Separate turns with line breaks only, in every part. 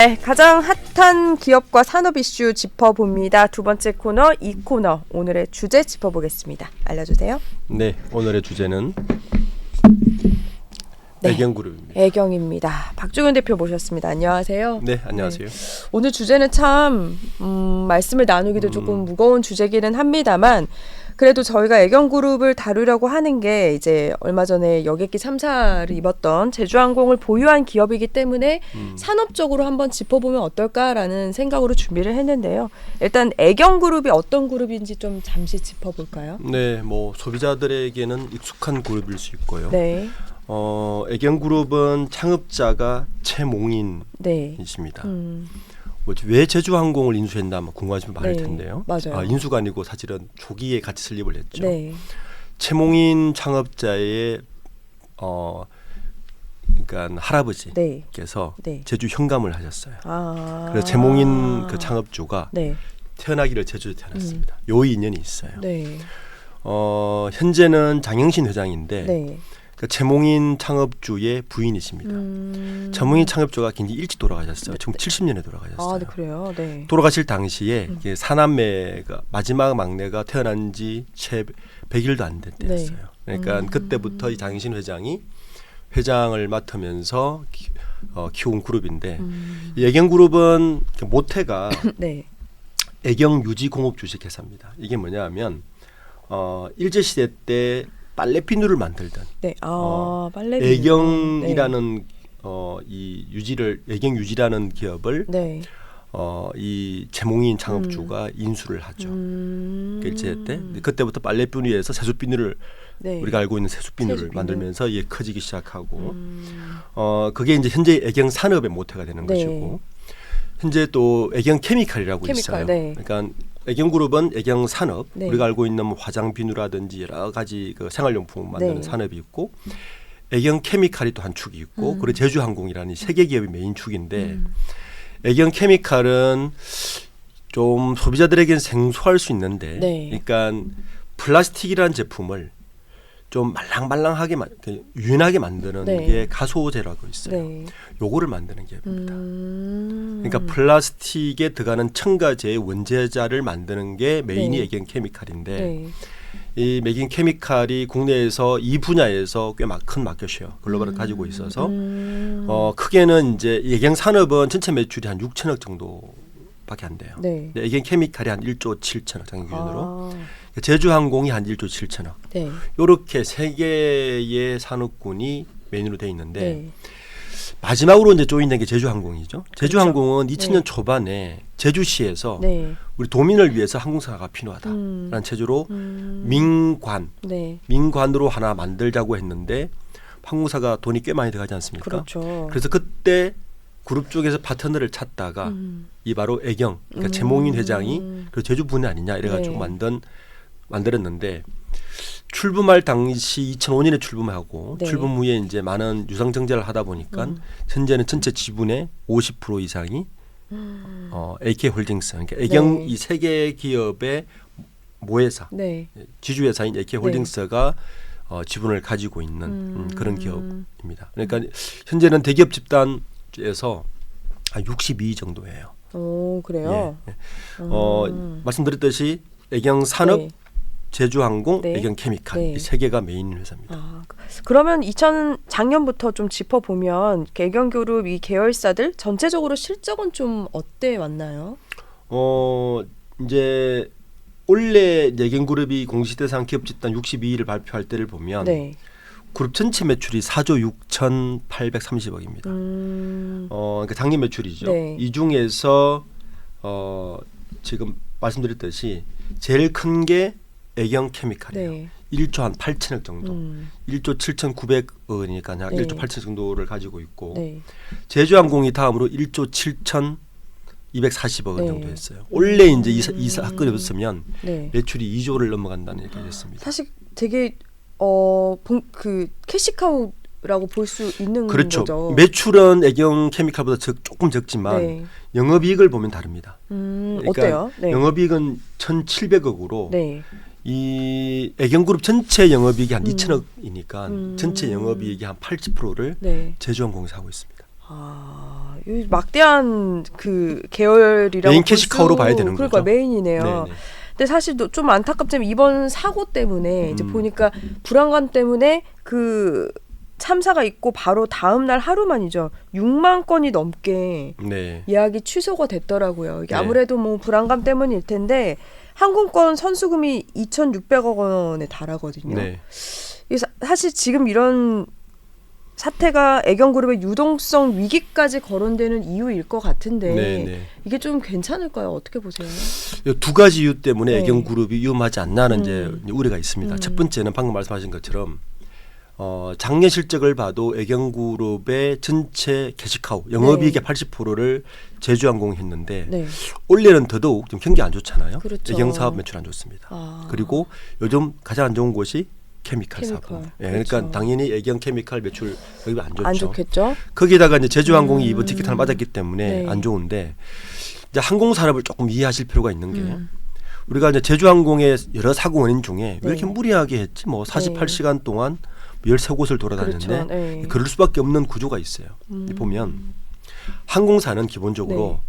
네, 가장 핫한 기업과 산업 이슈 짚어봅니다. 두 번째 코너, 이 코너. 오늘의 주제 짚어보겠습니다. 알려주세요.
네, 오늘의 주제는
네,
애경그룹입니다.
애경입니다. 박주근 대표 모셨습니다. 안녕하세요.
네, 안녕하세요.
오늘 주제는 참 말씀을 나누기도 조금 무거운 주제기는 합니다만 그래도 저희가 애경그룹을 다루려고 하는 게 이제 얼마 전에 여객기 3사를 입었던 제주항공을 보유한 기업이기 때문에 산업적으로 한번 짚어보면 어떨까라는 생각으로 준비를 했는데요. 일단 애경그룹이 어떤 그룹인지 좀 잠시 짚어볼까요?
네, 뭐 소비자들에게는 익숙한 그룹일 수 있고요.
네.
애경그룹은 창업자가 최몽인이십니다.
네.
왜 제주항공을 인수했나 아마 궁금하시면 많을
네,
텐데요.
맞아요.
인수가 아니고 사실은 초기에 같이 설립을 했죠.
네.
최몽인 창업자의 그러니까 할아버지께서
네.
제주 현감을 하셨어요.
아.
그래서 최몽인 그 창업주가
네.
태어나기를 제주에 태어났습니다. 요 인연이 있어요.
네.
현재는 장영신 회장인데
네.
그 최몽인 창업주의 부인이십니다. 최몽인 창업주가 굉장히 일찍 돌아가셨어요. 1970년에 돌아가셨어요.
아, 네, 그래요. 네.
돌아가실 당시에 이게 사남매가 마지막 막내가 태어난 지 채 100일도 안 된 때였어요. 그러니까 그때부터 이 장영신 회장이 회장을 맡으면서 키운 그룹인데 이 애경그룹은 모태가
네.
애경유지공업주식회사입니다. 이게 뭐냐면 일제시대 때 빨래 비누를 만들던
네. 빨래
애경이라는 이 애경유지라는 기업을
네.
이 최몽인 창업주가 인수를 하죠. 일제 때 그때부터 빨래 비누에서 세수 비누를
네.
우리가 알고 있는 세수 비누를
세수 비누.
만들면서 이게 커지기 시작하고 그게 이제 현재 애경 산업의 모태가 되는
네.
것이고 현재 또 애경 케미칼이라고 있어요.
네.
그러니까 애경그룹은 애경 산업,
네.
우리가 알고 있는 뭐 화장 비누라든지 여러 가지 그 생활용품 만드는
네.
산업이 있고 애경 케미칼이 또 한 축이 있고 그리고 제주항공이라는 세 개 기업이 메인 축인데 애경 케미칼은 좀 소비자들에게는 생소할 수 있는데,
네.
그러니까 플라스틱이라는 제품을 좀 말랑말랑하게 유연하게 만드는
네.
게 가소제라고 있어요.
네.
요거를 만드는 기업입니다. 그러니까 플라스틱에 들어가는 첨가제의 원재자를 만드는 게 메인이
네.
애경 케미칼인데
네.
이 애경 케미칼이 국내에서 이 분야에서 꽤 큰 마켓이에요. 글로벌을 가지고 있어서 크게는 이제 애경 산업은 전체 매출이 한 6천억 정도밖에 안 돼요.
네.
근데 애경 케미칼이 한 1조 7천억 작년 기준으로.
아.
제주항공이 한 1조 7천억.
네.
이렇게 세 개의 산업군이 메인으로 돼 있는데
네.
마지막으로 이제 조인된 게 제주항공이죠. 제주항공은
그렇죠.
2000년 초반에 제주시에서
네.
우리 도민을 위해서 항공사가 필요하다라는 체제로 민관으로 하나 만들자고 했는데 항공사가 돈이 꽤 많이 들어가지 않습니까?
그렇죠.
그래서 그때 그룹 쪽에서 파트너를 찾다가 이 바로 애경, 그러니까 최몽인 회장이 그 제주 분해 아니냐 이래가지고
네.
만들었는데 출범할 당시 2005년에 출범하고
네.
출범 후에 이제 많은 유상 정제를 하다 보니까 현재는 전체 지분의 50% 이상이 AK홀딩스, 그러니까 애경
네.
이 세 개 기업의 모회사,
네.
지주회사인 AK홀딩스가 지분을 가지고 있는 그런 기업입니다. 그러니까 현재는 대기업 집단에서 한 62 정도예요.
오, 그래요.
예. 말씀드렸듯이 애경 산업,
네.
제주항공,
네.
애경 케미칼
네.
이 세 개가 메인 회사입니다.
아, 그러면 작년부터 좀 짚어보면 애경그룹 이 계열사들 전체적으로 실적은 좀 어때 왔나요?
이제 올해 애경그룹이 공시대상 기업 집단 62위를 발표할 때를 보면
네.
그룹 전체 매출이 4조 6,830억입니다. 그러니까 작년 매출이죠.
네.
이 중에서 지금 말씀드렸듯이 제일 큰 게 애경 케미칼이에요.
네.
1조 한 8천억 정도. 1조 7,900억이니까 약
네.
1조 8천 정도를 가지고 있고
네.
제주항공이 다음으로 1조 7,240억
네.
정도 했어요. 원래 이제 이 사건이 없었으면
네.
매출이 2조를 넘어간다는 얘기가 됐습니다.
사실 되게 그 캐시카우라고 볼 수 있는
그렇죠.
거죠.
매출은 애경 케미칼보다 조금 적지만
네.
영업이익을 보면 다릅니다. 그러니까
어때요? 네.
영업이익은 1,700억으로
네.
이 애경그룹 전체 영업이익이 한 2천억이니까 전체 영업이익이 한 80%를
네.
제주항공에서 하고 있습니다.
아, 이 막대한 그 계열이라고
메인 캐시카우로 봐야 되는
그러니까
거죠.
메인이네요.
네네.
근데 사실 좀 안타깝지만 이번 사고 때문에 이제 보니까 불안감 때문에 그 참사가 있고 바로 다음 날 하루만이죠. 6만 건이 넘게
네.
예약이 취소가 됐더라고요. 이게
네.
아무래도 뭐 불안감 때문일 텐데 항공권 선수금이 2,600억 원에 달하거든요.
네.
그래서 사실 지금 이런 사태가 애경그룹의 유동성 위기까지 거론되는 이유일 것 같은데
네.
이게 좀 괜찮을까요? 어떻게 보세요?
두 가지 이유 때문에
네.
애경그룹이 위험하지 않나는 이제 우려가 있습니다. 첫 번째는 방금 말씀하신 것처럼 작년 실적을 봐도 애경그룹의 전체 캐시카우 영업이익의 80%를 제주항공이 했는데
네.
올해는 더더욱 좀 경기 안 좋잖아요.
그렇죠.
애경사업 매출 안 좋습니다.
아.
그리고 요즘 가장 안 좋은 곳이 케미칼
케미칼.
사업. 예,
그렇죠.
그러니까 당연히 애경 케미칼 매출 여기 안 좋죠.
안 좋겠죠?
거기에다가 이제 제주항공이 이번 티켓 하나 맞았기 때문에
네.
안 좋은데 이제 항공 산업을 조금 이해하실 필요가 있는 게 우리가 이제 제주항공의 여러 사고 원인 중에 왜 이렇게
네.
무리하게 했지? 뭐 48시간 동안 13곳을 돌아다녔는데
그렇죠. 네.
그럴 수밖에 없는 구조가 있어요. 보면 항공사는 기본적으로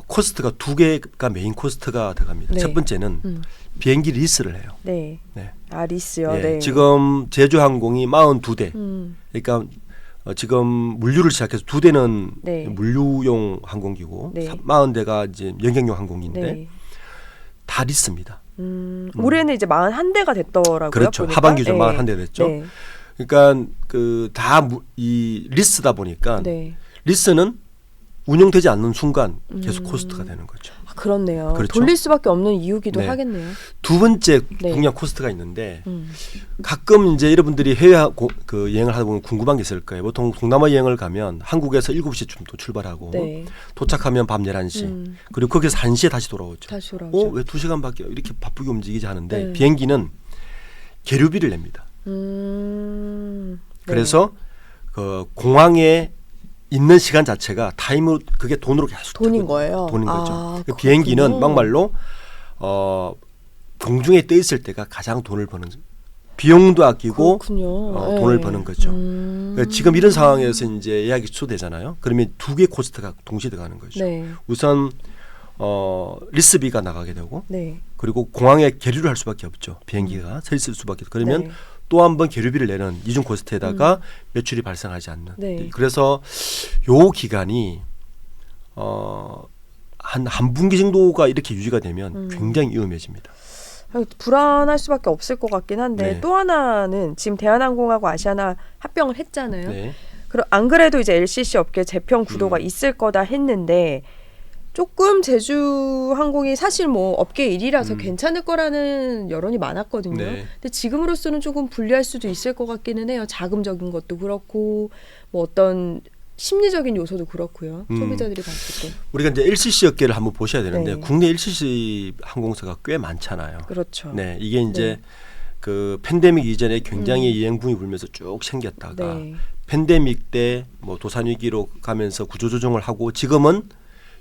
코스트가 두 개가 메인 코스트가 들어갑니다.
네.
첫 번째는 비행기 리스를 해요.
네.
네.
아 리스요.
예,
네.
지금 제주항공이 42대. 그러니까 지금 물류를 시작해서 2대는
네.
물류용 항공기고
네.
40대가 이제 연경용 항공기인데
네.
다 리스입니다.
올해는 이제 41대가 됐더라고요.
그렇죠.
보니까.
하반기 좀
네.
41대 됐죠.
네.
그러니까 그 다 이 리스다 보니까
네.
리스는 운영되지 않는 순간 계속 코스트가 되는 거죠.
아, 그렇네요.
그렇죠.
돌릴 수밖에 없는 이유기도
네.
하겠네요.
두 번째
네.
중요한 코스트가 있는데
음.
가끔 이제 여러분들이 해외 그 여행을 하다 보면 궁금한 게 있을 거예요. 보통 동남아 여행을 가면 한국에서 7시쯤 또 출발하고
네.
도착하면 밤 11시 그리고 거기서 1시에 다시 돌아오죠.
다시 돌아오죠.
왜 2시간밖에 이렇게 바쁘게 움직이지 하는데
네.
비행기는 계류비를 냅니다.
네.
그래서 그 공항에 있는 시간 자체가 타임으로 그게 돈으로 계속
돈인 거예요.
돈인
아,
거죠. 그 비행기는
그렇군요.
막말로 공중에 떠 있을 때가 가장 돈을 버는 비용도 아끼고
그렇군요.
돈을
네.
버는 거죠. 그러니까 지금 이런 상황에서 이제 예약이 취소되잖아요. 그러면 두 개의 코스트가 동시에 들어가는 거죠.
네.
우선 리스비가 나가게 되고
네.
그리고 공항에 계류를 할 수밖에 없죠. 비행기가 서 있을 수밖에 없고 그러면
네.
또 한 번 계류비를 내는 이중 코스트에다가 매출이 발생하지 않는.
네.
그래서 요 기간이 한 분기 정도가 이렇게 유지가 되면 굉장히 위험해집니다.
불안할 수밖에 없을 것 같긴 한데
네.
또 하나는 지금 대한항공하고 아시아나 합병을 했잖아요.
네.
안 그래도 이제 LCC 업계 재평 구도가 있을 거다 했는데 조금 제주항공이 사실 뭐 업계 일이라서 괜찮을 거라는 여론이 많았거든요.
네.
근데 지금으로서는 조금 불리할 수도 있을 것 같기는 해요. 자금적인 것도 그렇고 뭐 어떤 심리적인 요소도 그렇고요. 소비자들이 봤을 때.
우리가 이제 LCC 업계를 한번 보셔야 되는데
네.
국내 LCC 항공사가 꽤 많잖아요.
그렇죠.
네, 이게 이제
네.
그 팬데믹 이전에 굉장히 여행붐이 불면서 쭉 생겼다가
네.
팬데믹 때 뭐 도산 위기로 가면서 구조조정을 하고 지금은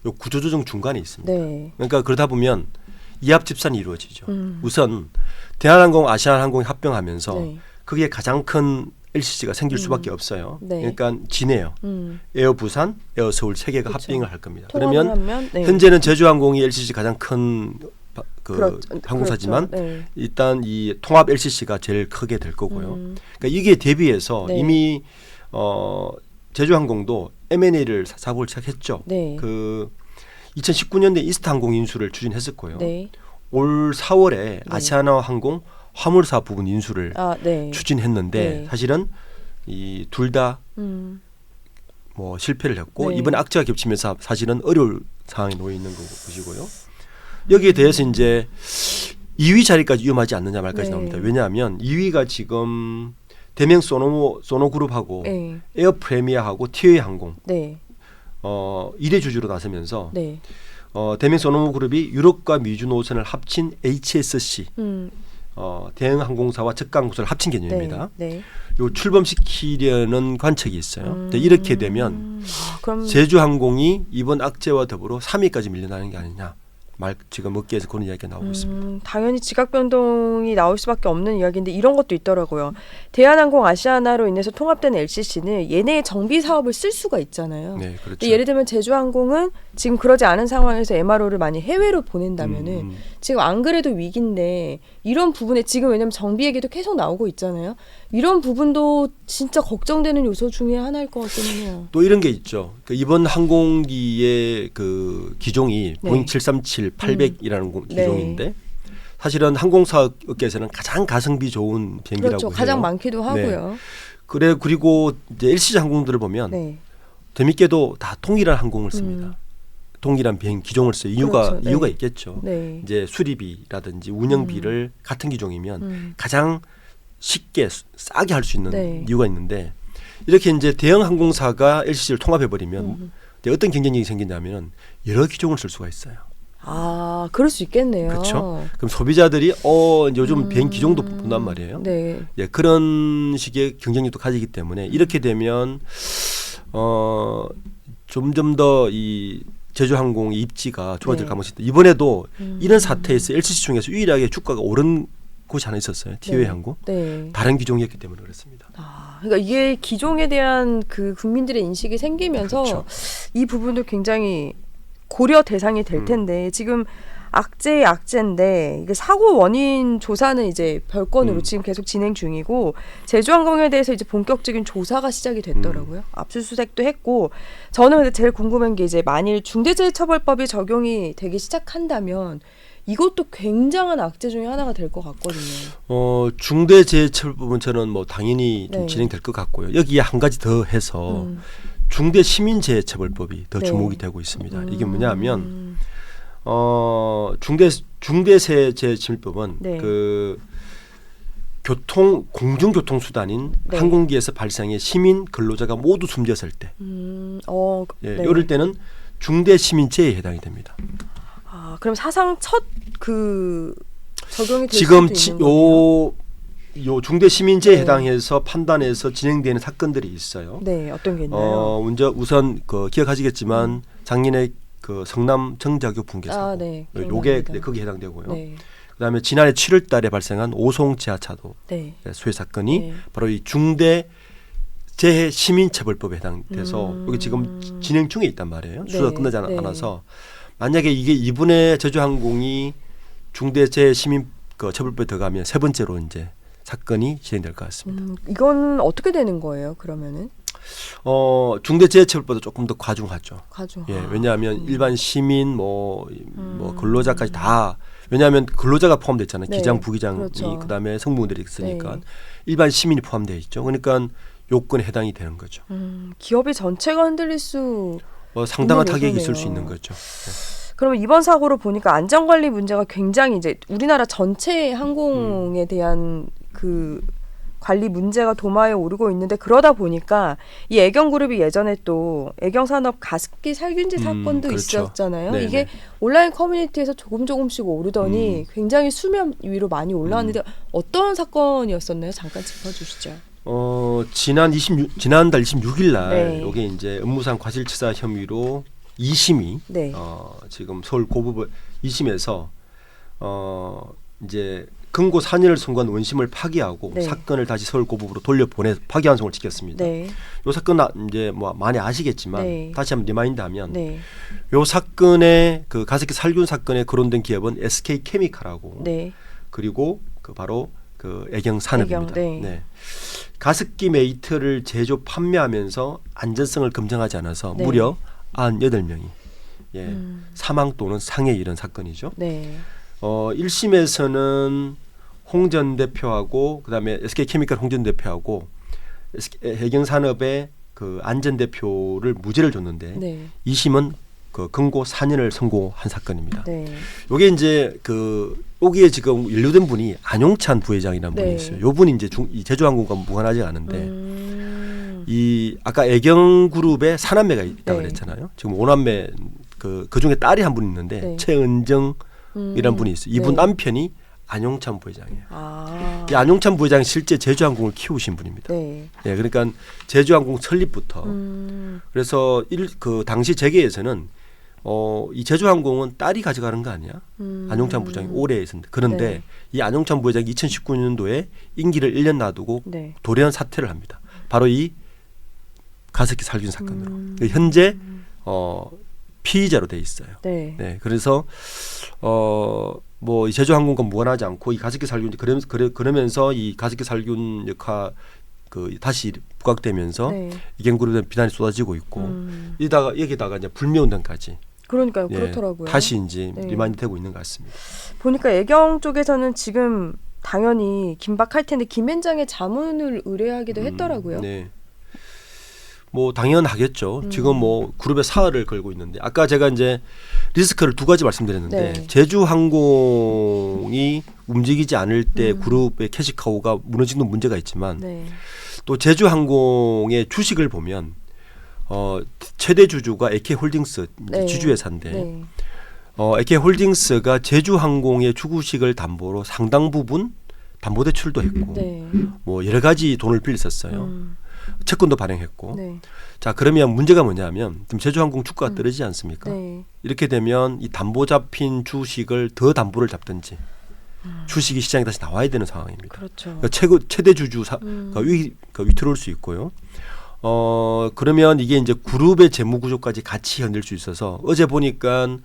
요 구조조정 중간에 있습니다.
네.
그러니까 그러다 보면 이합 집산이 이루어지죠. 우선 대한항공, 아시아나항공이 합병하면서
네.
그게 가장 큰 LCC가 생길 수밖에 없어요.
네.
그러니까 진해요. 에어 부산, 에어 서울 세 개가
그렇죠.
합병을 할 겁니다.
통합을
그러면
하면, 네.
현재는 제주항공이 LCC 가장 큰
그렇죠.
항공사지만
그렇죠. 네.
일단 이 통합 LCC가 제일 크게 될 거고요. 그러니까 이게 대비해서
네.
이미 제주항공도 M&A를 사고를 시작했죠.
네.
그 2019년도에 이스타항공 인수를 추진했을 거예요.
네.
올 4월에 아시아나항공 화물사 부분 인수를
네.
추진했는데
네.
사실은 이 둘 다 뭐 실패를 했고
네.
이번에 악재가 겹치면서 사실은 어려울 상황에 놓여 있는 것이고요. 여기에 대해서 이제 2위 자리까지 위험하지 않느냐 말까지
네.
나옵니다. 왜냐하면 2위가 지금 대명 소노그룹하고
네.
에어 프레미아하고 티웨이 항공
네.
1회 주주로 나서면서
네.
대명 소노그룹이 유럽과 미주 노선을 합친 HSC 대형 항공사와 저가 항공사를 합친 개념입니다.
네.
요 출범시키려는 관측이 있어요. 근데 이렇게 되면
그럼
제주항공이 이번 악재와 더불어 3위까지 밀려나는 게 아니냐. 지금 업계에서 그런 이야기가 나오고 있습니다.
당연히 지각 변동이 나올 수밖에 없는 이야기인데 이런 것도 있더라고요. 대한항공 아시아나로 인해서 통합된 LCC는 얘네의 정비 사업을 쓸 수가 있잖아요.
네, 그렇죠.
근데 예를 들면 제주항공은 지금 그러지 않은 상황에서 MRO를 많이 해외로 보낸다면은 지금 안 그래도 위기인데 이런 부분에 지금 왜냐면 정비 얘기도 계속 나오고 있잖아요. 이런 부분도 진짜 걱정되는 요소 중에 하나일 것 같기는 해요.
또 이런 게 있죠. 이번 항공기의 그 기종이
네.
보잉 737 800이라는
네.
기종인데 사실은 항공사 업계에서는 가장 가성비 좋은 비행기라고
그렇죠.
해요.
가장 많기도 하고요.
그리고 이제 LCC 항공들을 보면
네.
재밌게도 다 동일한 항공을 씁니다. 동일한 비행 기종을 써요.
그렇죠. 네.
이유가 있겠죠.
네.
이제 수리비라든지 운영비를 같은 기종이면 가장 쉽게 싸게 할 수 있는
네.
이유가 있는데 이렇게 이제 대형 항공사가 LCC를 통합해 버리면 어떤 경쟁력이 생기냐면 여러 기종을 쓸 수가 있어요.
아, 그럴 수 있겠네요.
그렇죠. 그럼 소비자들이 요즘 비행 기종도 본단 말이에요.
네.
예, 그런 식의 경쟁력도 가지기 때문에 이렇게 되면 점점 더 이 제주항공의 입지가 좋아질
네.
가능성이 있다. 이번에도 이런 사태에서 LCC 중에서 유일하게 주가가 오른 곳이 하나 있었어요. 티웨이 항공.
네.
다른 기종이었기 때문에 그렇습니다.
아, 그러니까 이게 기종에 대한 그 국민들의 인식이 생기면서
그렇죠.
이 부분도 굉장히 고려 대상이 될 텐데 지금 악재인데 이게 사고 원인 조사는 이제 별건으로 지금 계속 진행 중이고 제주항공에 대해서 이제 본격적인 조사가 시작이 됐더라고요. 압수수색도 했고 저는 근데 제일 궁금한 게 이제 만일 중대재해처벌법이 적용이 되기 시작한다면 이것도 굉장한 악재 중에 하나가 될 것 같거든요.
중대재해처벌법은 저는 뭐 당연히 좀
네.
진행될 것 같고요. 여기에 한 가지 더 해서 중대시민재해처벌법이 더
네.
주목이 되고 있습니다. 이게 뭐냐면 중대재해처벌법은
네.
그 공중교통수단인
네.
항공기에서 발생해 시민 근로자가 모두 숨졌을 때,
네.
이럴 때는 중대시민재해에 해당이 됩니다.
아, 그럼 사상 첫 그 적용이 될
지금
수도 있는 거예요?
요 중대시민재해에
네.
해당해서 판단해서 진행되는 사건들이 있어요.
네, 어떤 게 있나요?
우선 기억하시겠지만 작년에 그 성남 정자교 붕괴 사고,
네,
요게
기억납니다.
거기에 해당되고요.
네,
그다음에 지난해 7월달에 발생한 오송 지하차도
네,
수해 사건이
네.
바로 이 중대 재해 시민처벌법에 해당돼서 여기 지금 진행 중에 있단 말이에요.
네,
수사가 끝나지
네.
않아서 만약에 이게 이번에 제주항공이 중대 재해 시민 처벌법에 들어가면 세 번째로 이제 사건이 진행될 것 같습니다.
이건 어떻게 되는 거예요? 그러면은
중대재해처벌법도 조금 더 과중하죠.
가중.
예, 왜냐하면 일반 시민 뭐 근로자까지 다 왜냐하면 근로자가 포함됐잖아요.
네,
기장, 부기장이
그렇죠.
그다음에 승무원들이 있으니까
네.
일반 시민이 포함되어 있죠. 그러니까 요건에 해당이 되는 거죠.
기업이 전체가 흔들릴 수.
상당한
있는
타격이
요소네요.
있을 수 있는 거죠. 네.
그러면 이번 사고로 보니까 안전관리 문제가 굉장히 이제 우리나라 전체 항공에 대한 그 관리 문제가 도마에 오르고 있는데 그러다 보니까 이 애경그룹이 예전에 또 애경산업 가습기 살균제 사건도
그렇죠.
있었잖아요.
네네.
이게 온라인 커뮤니티에서 조금씩 오르더니 굉장히 수면 위로 많이 올라왔는데 어떤 사건이었었나요? 잠깐 짚어주시죠.
지난달 26일 날
네.
이게 이제 업무상 과실치사 혐의로 2심이
네.
지금 서울 고법 2심에서 이제 금고 4년을 선고한 원심을 파기하고
네.
사건을 다시 서울 고법으로 돌려보내 파기환송을 지켰습니다.
네.
이 사건 이제 뭐 많이 아시겠지만
네.
다시 한번 리마인드하면
네.
이 사건의 그 가습기 살균 사건에 거론된 기업은 SK 케미칼하고
네.
그리고 바로 그 애경산업입니다.
애경, 네.
가습기 메이트를 제조 판매하면서 안전성을 검증하지 않아서
네.
무려 98명이 사망 또는 상해에 이른 사건이죠.
네.
1심에서는 홍 전 대표하고 그다음에 SK케미칼 홍 전 대표하고 애경산업의 그 안 전 대표를 무죄를 줬는데
네.
2심은 그 금고 4년을 선고한 사건입니다.
네.
요게 이제 여기에 지금 연루된 분이 안용찬 부회장이라는
네.
분이 있어요. 요 분이 이제 이 제주항공과 무관하지 않은데 이 아까 애경그룹에 사남매가 있다고
네.
그랬잖아요. 지금 5남매 그 중에 딸이 한 분 있는데
네.
최은정이라는 분이 있어요. 이분
네.
남편이 안용찬 부회장이에요.
아.
이 안용찬 부회장이 실제 제주항공을 키우신 분입니다.
네.
예, 그러니까 제주항공 설립부터 그래서 그 당시 재계에서는 이 제주항공은 딸이 가져가는 거 아니야? 안용찬 부장이 오래 있었는데 그런데
네.
이 안용찬 부장이 2019년도에 임기를 1년 놔두고
네.
돌연 사퇴를 합니다. 바로 이 가습기 살균 사건으로 현재 피의자로 돼 있어요.
네.
네, 그래서 뭐 이 제주항공과 무관하지 않고 이 가습기 살균 그러면서 이 가습기 살균 역할 다시 부각되면서
네.
이경그룹에 대한 비난이 쏟아지고 있고 여기다가 이제 불매운동까지
그러니까요.
예,
그렇더라고요.
다시 이제
네.
리마인드 되고 있는 것 같습니다.
보니까 애경 쪽에서는 지금 당연히 긴박할 텐데 김앤장의 자문을 의뢰하기도 했더라고요.
네. 뭐 당연하겠죠. 지금 뭐 그룹의 사활을 걸고 있는데 아까 제가 이제 리스크를 두 가지 말씀드렸는데
네.
제주항공이 움직이지 않을 때 그룹의 캐시카우가 무너지는 문제가 있지만
네.
또 제주항공의 주식을 보면 최대 주주가 AK홀딩스
네.
지주회사인데
네.
AK홀딩스가 제주항공의 주구식을 담보로 상당 부분 담보대출도 했고
네.
뭐 여러 가지 돈을 빌렸었어요. 채권도 발행했고.
네.
자 그러면 문제가 뭐냐면 지금 제주항공 주가가 떨어지지 않습니까?
네.
이렇게 되면 이 담보 잡힌 주식을 더 담보를 잡든지 주식이 시장에 다시 나와야 되는 상황입니다.
그렇죠.
그러니까 최대 주주가 위태로울 수 있고요. 그러면 이게 이제 그룹의 재무 구조까지 같이 견딜 수 있어서 어제 보니까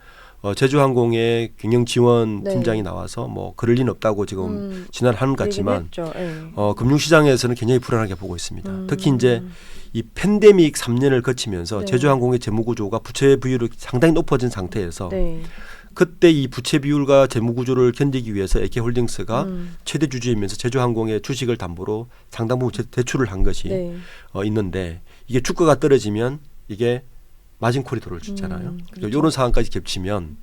제주항공의 경영지원
네.
팀장이 나와서 뭐 그럴 리는 없다고 지금 진단하는 것 같지만
네.
금융시장에서는 굉장히 불안하게 보고 있습니다. 특히 이제 이 팬데믹 3년을 거치면서
네.
제주항공의 재무 구조가 부채 비율이 상당히 높아진 상태에서
네.
그때 이 부채 비율과 재무 구조를 견디기 위해서 AK홀딩스가 최대 주주이면서 제주항공의 주식을 담보로 상당 부분 대출을 한 것이
네.
있는데 이게 주가가 떨어지면 이게 마진콜이 들어올 수 있잖아요.
그렇죠.
이런 상황까지 겹치면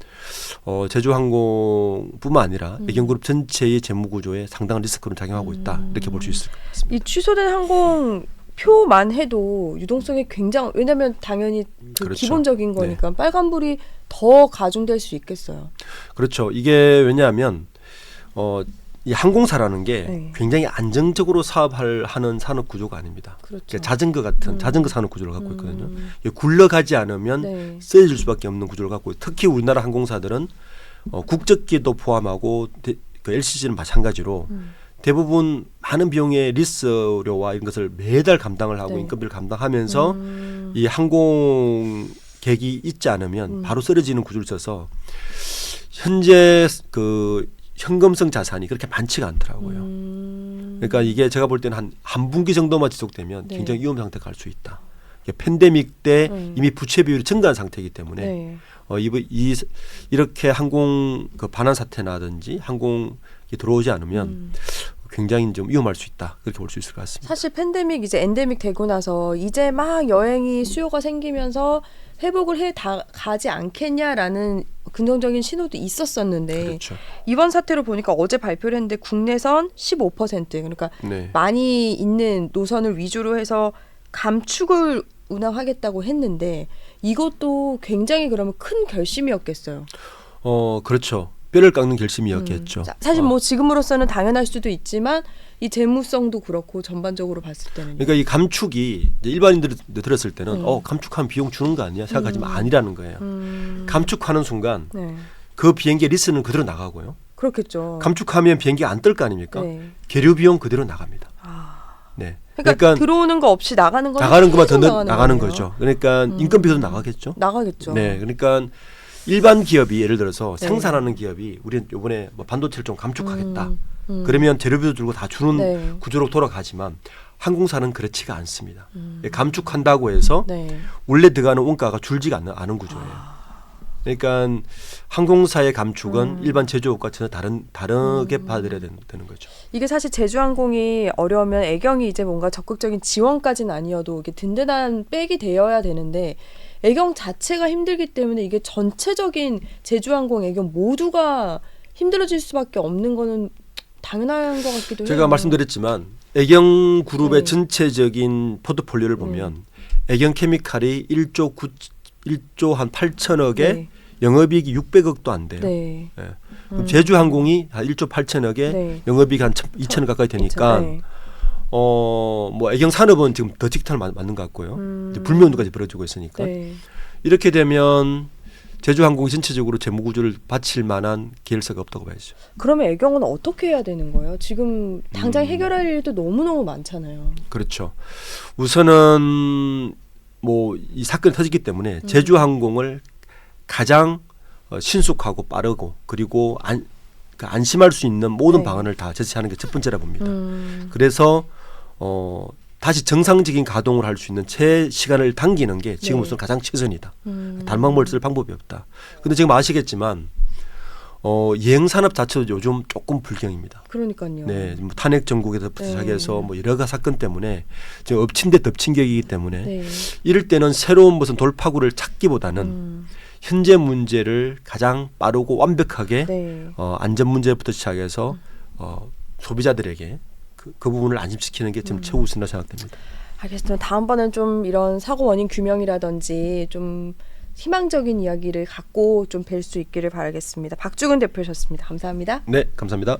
제주항공뿐만 아니라 애경그룹 전체의 재무 구조에 상당한 리스크를 작용하고 있다 이렇게 볼 수 있을 것 같습니다.
이 취소된 항공 표만 해도 유동성이 왜냐하면 당연히
그렇죠.
기본적인 거니까 빨간불이 더 가중될 수 있겠어요.
그렇죠. 이게 왜냐하면 이 항공사라는 게
네.
굉장히 안정적으로 하는 산업 구조가 아닙니다.
그렇죠.
그러니까 자전거 같은 자전거 산업 구조를 갖고 있거든요. 이게 굴러가지 않으면
네.
쓰여질 수밖에 없는 구조를 갖고 특히 우리나라 항공사들은 국적기도 포함하고 그 LCC는 마찬가지로 대부분 많은 비용의 리스료와 이런 것을 매달 감당을 하고
네.
인건비를 감당하면서 이 항공객이 있지 않으면 바로 쓰러지는 구조를 써서 현재 그 현금성 자산이 그렇게 많지가 않더라고요. 그러니까 이게 제가 볼 때는 한 분기 정도만 지속되면
네.
굉장히 위험 상태가 갈 수 있다. 팬데믹 때 이미 부채 비율이 증가한 상태이기 때문에
네.
이렇게 항공 그 반환 사태나든지 항공이 들어오지 않으면 굉장히 좀 위험할 수 있다. 그렇게 볼 수 있을 것 같습니다.
사실 팬데믹 이제 엔데믹 되고 나서 이제 막 여행이 수요가 생기면서 회복을 가지 않겠냐라는 긍정적인 신호도 있었었는데
그렇죠.
이번 사태로 보니까 어제 발표를 했는데 국내선 15% 그러니까
네.
많이 있는 노선을 위주로 해서 감축을 운항하겠다고 했는데 이것도 굉장히 그러면 큰 결심이었겠어요.
그렇죠. 뼈를 깎는 결심이었겠죠.
사실 뭐 지금으로서는 당연할 수도 있지만 이 재무성도 그렇고 전반적으로 봤을 때는
그러니까 이 감축이 이제 일반인들이 들었을 때는 감축하면 비용 주는 거 아니야 생각하지만 아니라는 거예요. 감축하는 순간
네.
그 비행기의 리스는 그대로 나가고요.
그렇겠죠.
감축하면 비행기가 안 뜰 거 아닙니까?
네.
계류 비용 그대로 나갑니다. 네.
그러니까 들어오는 거 없이 나가는 건
나가는 것만 더
나가는
나가는
거네요.
거죠. 그러니까 인건비도 나가겠죠.
나가겠죠.
네, 그러니까 일반 기업이 예를 들어서
네.
생산하는 기업이 우리는 이번에 뭐 반도체를 좀 감축하겠다. 그러면 재료비도 들고 다 주는
네.
구조로 돌아가지만 항공사는 그렇지가 않습니다. 감축한다고 해서
네.
원래 들어가는 원가가 줄지가 않은 구조예요. 그러니까 항공사의 감축은 일반 제조업과 전혀 다르게 받아들여야 되는 거죠.
이게 사실 제주항공이 어려우면 애경이 이제 뭔가 적극적인 지원까지는 아니어도 이게 든든한 백이 되어야 되는데 애경 자체가 힘들기 때문에 이게 전체적인 제주항공 애경 모두가 힘들어질 수밖에 없는 거는 당연한 것 같기도 해요.
제가 말씀드렸지만 애경 그룹의
네.
전체적인 포트폴리오를 보면 애경 케미칼이 1조 한 8천억에
네.
영업이익이 600억도 안 돼요.
네.
네. 그럼 제주항공이 한 1조 8천억에
네.
영업이익 한 2천억 가까이 되니까
네.
뭐 애경 산업은 지금 더 직탄을 맞는 것 같고요. 이제 불매운동까지 벌어지고 있으니까
네.
이렇게 되면 제주항공이 전체적으로 재무 구조를 바칠 만한 계열사가 없다고 봐야죠.
그러면 애경은 어떻게 해야 되는 거예요? 지금 당장 해결할 일도 너무너무 많잖아요.
그렇죠. 우선은 뭐 이 사건이 터졌기 때문에 제주항공을 가장 신속하고 빠르고 그리고 안심할 수 있는 모든
네.
방안을 다 제시하는 게 첫 번째라 봅니다. 그래서 다시 정상적인 가동을 할 수 있는 시간을 당기는 게 지금으로서는
네.
가장 최선이다. 다른 방법을 쓸 방법이 없다. 근데 지금 아시겠지만 여행 산업 자체도 요즘 조금 불경입니다.
그러니까요.
네, 뭐 탄핵 전국에서부터
네.
시작해서 뭐 여러 가지 사건 때문에 지금 엎친 데 덮친 격이기 때문에
네.
이럴 때는 새로운 무슨 돌파구를 찾기보다는 현재 문제를 가장 빠르고 완벽하게
네.
안전 문제부터 시작해서 소비자들에게 그 부분을 안심시키는 게 지금 최우선이라고 생각됩니다.
알겠습니다. 다음번엔 좀 이런 사고 원인 규명이라든지 좀 희망적인 이야기를 갖고 좀 뵐 수 있기를 바라겠습니다. 박주근 대표셨습니다. 감사합니다.
네, 감사합니다.